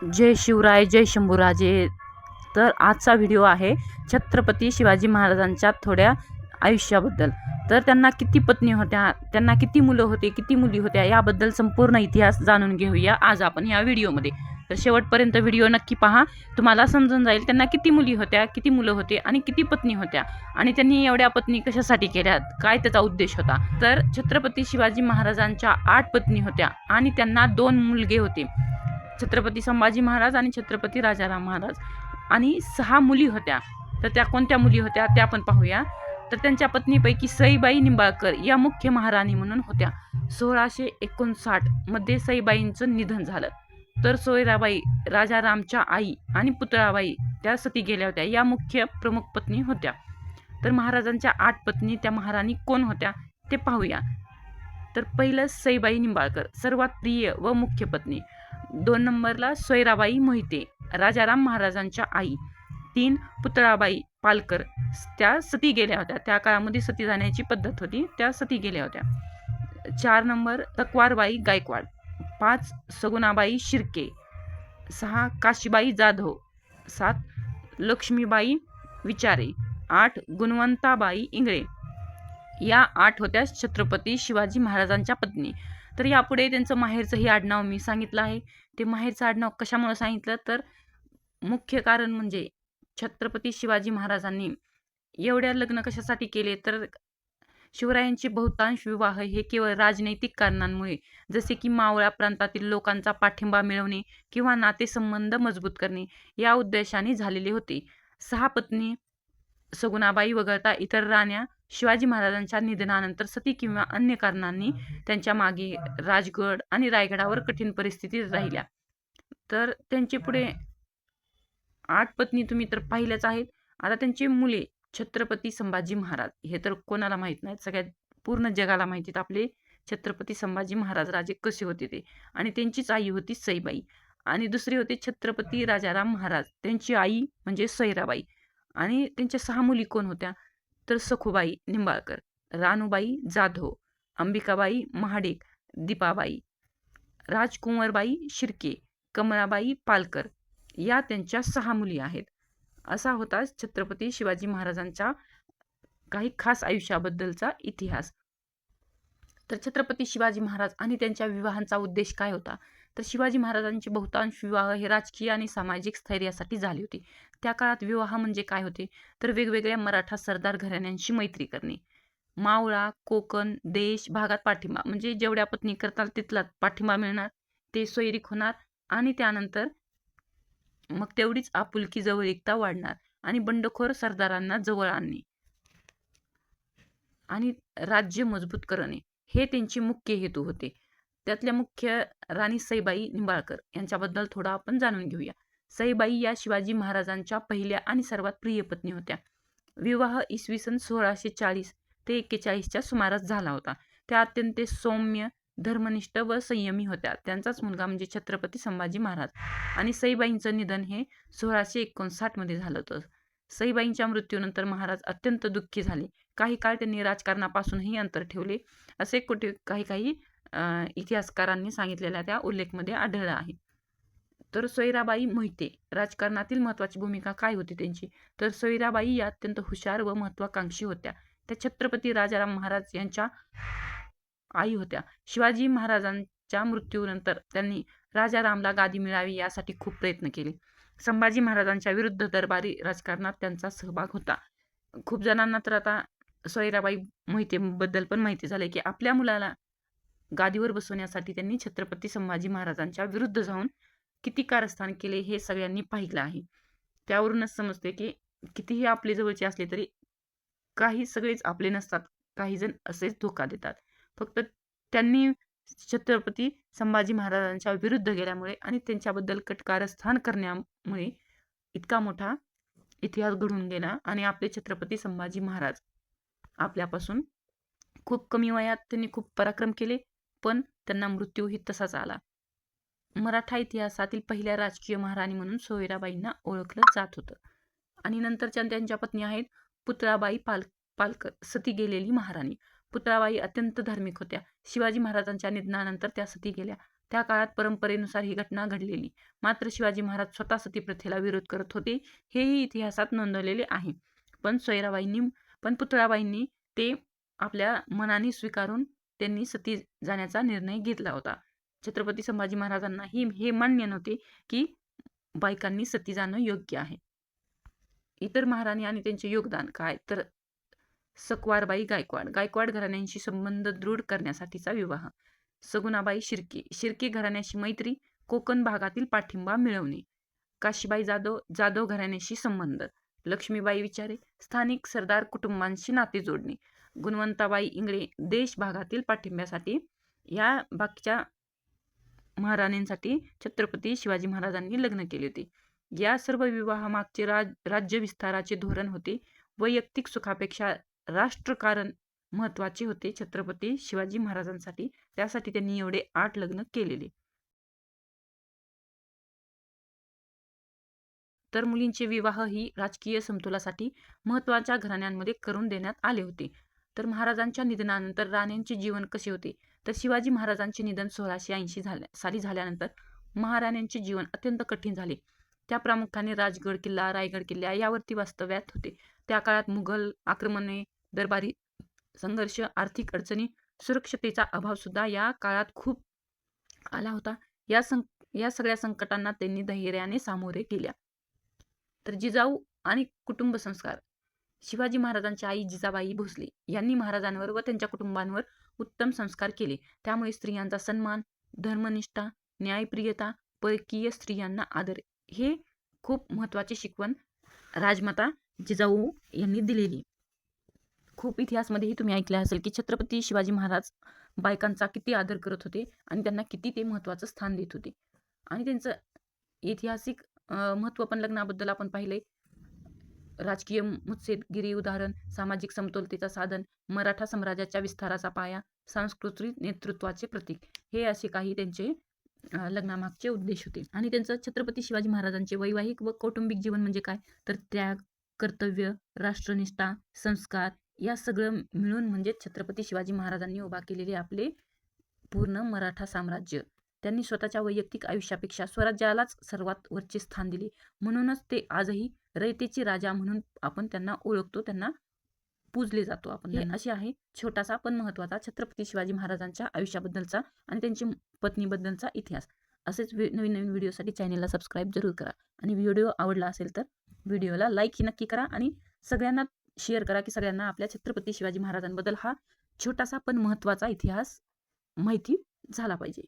जय शिवराय, जय शंभूराजे. तर आजचा व्हिडिओ आहे छत्रपती शिवाजी महाराजांच्या थोड्या आयुष्याबद्दल. तर त्यांना किती पत्नी होत्या, त्यांना किती मुलं होते, किती मुली होत्या, याबद्दल संपूर्ण इतिहास जाणून घेऊया आज आपण या व्हिडिओमध्ये. तर शेवटपर्यंत व्हिडिओ नक्की पहा, तुम्हाला समजून जाईल त्यांना किती मुली होत्या, किती मुलं होते आणि किती पत्नी होत्या, आणि त्यांनी एवढ्या पत्नी कशासाठी केल्या, काय त्याचा उद्देश होता. तर छत्रपती शिवाजी महाराजांच्या 8 पत्नी होत्या आणि त्यांना 2 मुलगे होते, छत्रपती संभाजी महाराज आणि छत्रपती राजाराम महाराज, आणि 6 मुली होत्या. तर त्या कोणत्या मुली होत्या त्या आपण पाहूया. तर त्यांच्या पत्नीपैकी सईबाई निंबाळकर या मुख्य महाराणी म्हणून होत्या. 1659 मध्ये सईबाईंचं निधन झालं. तर सोयराबाई राजारामच्या आई आणि पुतळाबाई त्या सती गेल्या होत्या, या मुख्य प्रमुख पत्नी होत्या. तर महाराजांच्या 8 पत्नी त्या महाराणी कोण होत्या ते पाहूया. तर पहिलं सईबाई निंबाळकर, सर्वात प्रिय व मुख्य पत्नी. 2 नंबरला सोयराबाई मोहिते, राजाराम महाराजांच्या आई. 3 पुतळाबाई पालकर, त्या सती गेल्या होत्या, त्या काळामध्ये सती जाण्याची पद्धत होती, त्या सती गेल्या होत्या. 4 नंबर तक्वारबाई गायकवाड. 5 सगुणाबाई शिर्के. 6 काशीबाई जाधव. 7 लक्ष्मीबाई विचारे. 8 गुणवंताबाई इंगळे. या 8 होत्या छत्रपती शिवाजी महाराजांच्या पत्नी. तर यापुढे त्यांचं माहेरचंही आडनाव मी सांगितलं आहे. ते माहेरचं आडनाव कशामुळे सांगितलं, तर मुख्य कारण म्हणजे छत्रपती शिवाजी महाराजांनी एवढ्या लग्न कशासाठी केले, तर शिवरायांचे बहुतांश विवाह हे केवळ राजनैतिक कारणांमुळे, जसे की मावळा प्रांतातील लोकांचा पाठिंबा मिळवणे किंवा नातेसंबंध मजबूत करणे, या उद्देशाने झालेले होते. 6 पत्नी सगुणाबाई वगळता इतर राण्या शिवाजी महाराजांच्या निधनानंतर सती किंवा अन्य कारणांनी त्यांच्या मागे राजगड आणि रायगडावर कठीण परिस्थितीत राहिल्या. तर त्यांचे पुढे 8 पत्नी तुम्ही तर पाहिल्याच आहेत. आता त्यांची मुले छत्रपती संभाजी महाराज, हे तर कोणाला माहीत नाहीत, सगळ्यात पूर्ण जगाला माहिती आहेत आपले छत्रपती संभाजी महाराज राजे कसे होते ते. आणि त्यांचीच आई होती सईबाई, आणि दुसरे होते छत्रपती राजाराम महाराज, त्यांची आई म्हणजे सोयराबाई. आणि त्यांच्या 6 मुली कोण होत्या, तर सखुबाई निंबाळकर, रानूबाई जाधव, अंबिकाबाई महाडिक, दीपाबाई, राजकुंवरबाई शिर्के, कमळाबाई पालकर, या त्यांच्या 6 मुली आहेत. असा होता छत्रपती शिवाजी महाराजांच्या काही खास आयुष्याबद्दलचा इतिहास. तर छत्रपती शिवाजी महाराज आणि त्यांच्या विवाहांचा उद्देश काय होता, तर शिवाजी महाराजांचे बहुतांश विवाह हे राजकीय आणि सामाजिक स्थैर्यासाठी झाले होते. त्या काळात विवाह म्हणजे काय होते, तर वेगवेगळ्या मराठा सरदार घराण्यांशी मैत्री करणे, मावळा, कोकण, देश भागात पाठिंबा, म्हणजे जेवढ्या पत्नी करताल तिथला पाठिंबा मिळणार, ते सोयरीक होणार, आणि त्यानंतर मग तेवढीच आपुलकी जवळीकता वाढणार, आणि बंडखोर सरदारांना जवळ आणणे आणि राज्य मजबूत करणे, हे त्यांचे मुख्य हेतू होते. त्यातल्या मुख्य राणी सईबाई निंबाळकर यांच्याबद्दल थोडं आपण जाणून घेऊया. सईबाई या शिवाजी महाराजांच्या पहिल्या आणि सर्वात प्रिय पत्नी होत्या. विवाह इसवी सन 1640 ते 41च्या सुमारास झाला होता. त्या अत्यंत सौम्य, धर्मनिष्ठ व संयमी होत्या. त्यांचाच मुलगा म्हणजे छत्रपती संभाजी महाराज. आणि सईबाईंचं निधन हे 1659 मध्ये झालं होतं. सईबाईंच्या मृत्यूनंतर महाराज अत्यंत दुःखी झाले. काही काळ त्यांनी राजकारणापासूनही अंतर ठेवले, असे कुठे काही इतिहासकारांनी सांगितलेल्या त्या उल्लेखमध्ये आढळलं आहे. तर सोयराबाई मोहिते, राजकारणातील महत्त्वाची भूमिका काय होती त्यांची, तर सोयराबाई या अत्यंत हुशार व महत्त्वाकांक्षी होत्या. त्या छत्रपती राजाराम महाराज यांच्या आई होत्या. शिवाजी महाराजांच्या मृत्यूनंतर त्यांनी राजारामला गादी मिळावी यासाठी खूप प्रयत्न केले. संभाजी महाराजांच्या विरुद्ध दरबारी राजकारणात त्यांचा सहभाग होता. खूप जणांना तर आता सोयराबाई मोहितेबद्दल पण माहिती झाले की आपल्या मुलाला गादीवर बसवण्यासाठी त्यांनी छत्रपती संभाजी महाराजांच्या विरुद्ध जाऊन किती कारस्थान केले हे सगळ्यांनी पाहिलं आहे. त्यावरूनच समजते की कितीही आपले जवळचे असले तरी काही सगळेच आपले नसतात, काही जण असेच धोका देतात. फक्त त्यांनी छत्रपती संभाजी महाराजांच्या विरुद्ध गेल्यामुळे आणि त्यांच्याबद्दल कारस्थान करण्यामुळे इतका मोठा इतिहास घडून गेला, आणि आपले छत्रपती संभाजी महाराज आपल्यापासून खूप कमी वयात त्यांनी खूप पराक्रम केले, पण त्यांना मृत्यूही तसाच आला. मराठा इतिहासातील पहिल्या राजकीय महाराणी म्हणून सोयराबाईंना ओळखलं जात होतं. आणि नंतरच्या त्यांच्या पत्नी आहेत पुतळाबाई पालकर, सती गेलेली महाराणी. पुतळाबाई अत्यंत धार्मिक होत्या. शिवाजी महाराजांच्या निधनानंतर त्या सती गेल्या त्या काळात परंपरेनुसार ही घटना घडलेली. मात्र शिवाजी महाराज स्वतः सती प्रथेला विरोध करत होते, हेही इतिहासात नोंदवलेले आहे. पण पुतळाबाईंनी ते आपल्या मनाने स्वीकारून त्यांनी सती जाण्याचा निर्णय घेतला होता. छत्रपती संभाजी महाराजांना हे मान्य नव्हते की बायकांनी सती जाणं योग्य आहे. इतर महाराणी आणि त्यांचे योगदान काय, तर सकवारबाई गायकवाड घराण्यांशी संबंध दृढ करण्यासाठीचा विवाह. सगुणाबाई शिर्के घराण्याशी मैत्री, कोकण भागातील पाठिंबा मिळवणे. काशीबाई जाधव घराण्याशी संबंध. लक्ष्मीबाई विचारे स्थानिक सरदार कुटुंबांशी नाते जोडणे. गुणवंताबाई इंगळे देश भागातील पाठिंब्यासाठी. या बाकीच्या महाराणींसाठी छत्रपती शिवाजी महाराजांनी लग्न केले होते. या सर्व विवाहामागचे राज्य विस्ताराचे धोरण होते. वैयक्तिक सुखापेक्षा राष्ट्रकारण महत्वाचे होते छत्रपती शिवाजी महाराजांसाठी. त्यासाठी त्यांनी एवढे 8 लग्न केलेले. तर मुलींचे विवाह ही राजकीय समतोलासाठी महत्वाच्या घराण्यांमध्ये करून देण्यात आले होते. तर महाराजांच्या निधनानंतर राण्यांचे जीवन कसे होते, तर शिवाजी महाराजांचे निधन 1680 साली झाल्यानंतर महाराण्यांचे जीवन अत्यंत कठीण झाले. त्या प्रामुख्याने राजगड किल्ला, रायगड किल्ला यावरती वास्तव्यात होते. त्या काळात मुघल आक्रमणे, दरबारी संघर्ष, आर्थिक अडचणी, सुरक्षतेचा अभाव सुद्धा या काळात खूप आला होता. या सगळ्या संकटांना त्यांनी धैर्याने सामोरे गेल्या. तर जिजाऊ आणि कुटुंब संस्कार. शिवाजी महाराजांच्या आई जिजाबाई भोसले यांनी महाराजांवर व त्यांच्या कुटुंबांवर उत्तम संस्कार केले. त्यामुळे स्त्रियांचा सन्मान, धर्मनिष्ठा, न्यायप्रियता, परकीय स्त्रियांना आदर हे खूप महत्त्वाचे शिकवण राजमाता जिजाऊ यांनी दिलेली. खूप इतिहासमध्येही तुम्ही ऐकले असेल की छत्रपती शिवाजी महाराज बायकांचा किती आदर करत होते आणि त्यांना किती ते महत्त्वाचं स्थान देत होते. आणि त्यांचं ऐतिहासिक महत्त्व पण लग्नाबद्दल आपण पाहिले. राजकीय मुत्सद्देगिरी उदाहरण, सामाजिक समतोलतेचा साधन, मराठा साम्राज्याच्या विस्ताराचा पाया, सांस्कृतिक नेतृत्वाचे प्रतीक, हे असे काही त्यांचे लग्नामागचे उद्देश होते. आणि त्यांचं छत्रपती शिवाजी महाराजांचे वैवाहिक व कौटुंबिक जीवन म्हणजे काय, तर त्याग, कर्तव्य, राष्ट्रनिष्ठा, संस्कार या सगळं मिळून म्हणजे छत्रपती शिवाजी महाराजांनी उभा केलेले आपले पूर्ण मराठा साम्राज्य. त्यांनी स्वतःच्या वैयक्तिक आयुष्यापेक्षा स्वराज्यालाच सर्वात वरचे स्थान दिले. म्हणूनच ते आजही रयतेचे राजा म्हणून आपण त्यांना ओळखतो, त्यांना पूजले जातो आपण. हे असे आहे छोटासा पण महत्त्वाचा छत्रपती शिवाजी महाराजांच्या आयुष्याबद्दलचा आणि त्यांच्या पत्नीबद्दलचा इतिहास. असेच नवीन नवीन व्हिडिओसाठी चॅनेलला सबस्क्राईब जरूर करा. आणि व्हिडिओ आवडला असेल तर व्हिडिओला लाईक ही नक्की करा आणि सगळ्यांना शेअर करा की सगळ्यांना आपल्या छत्रपती शिवाजी महाराजांबद्दल हा छोटासा पण महत्त्वाचा इतिहास माहिती झाला पाहिजे.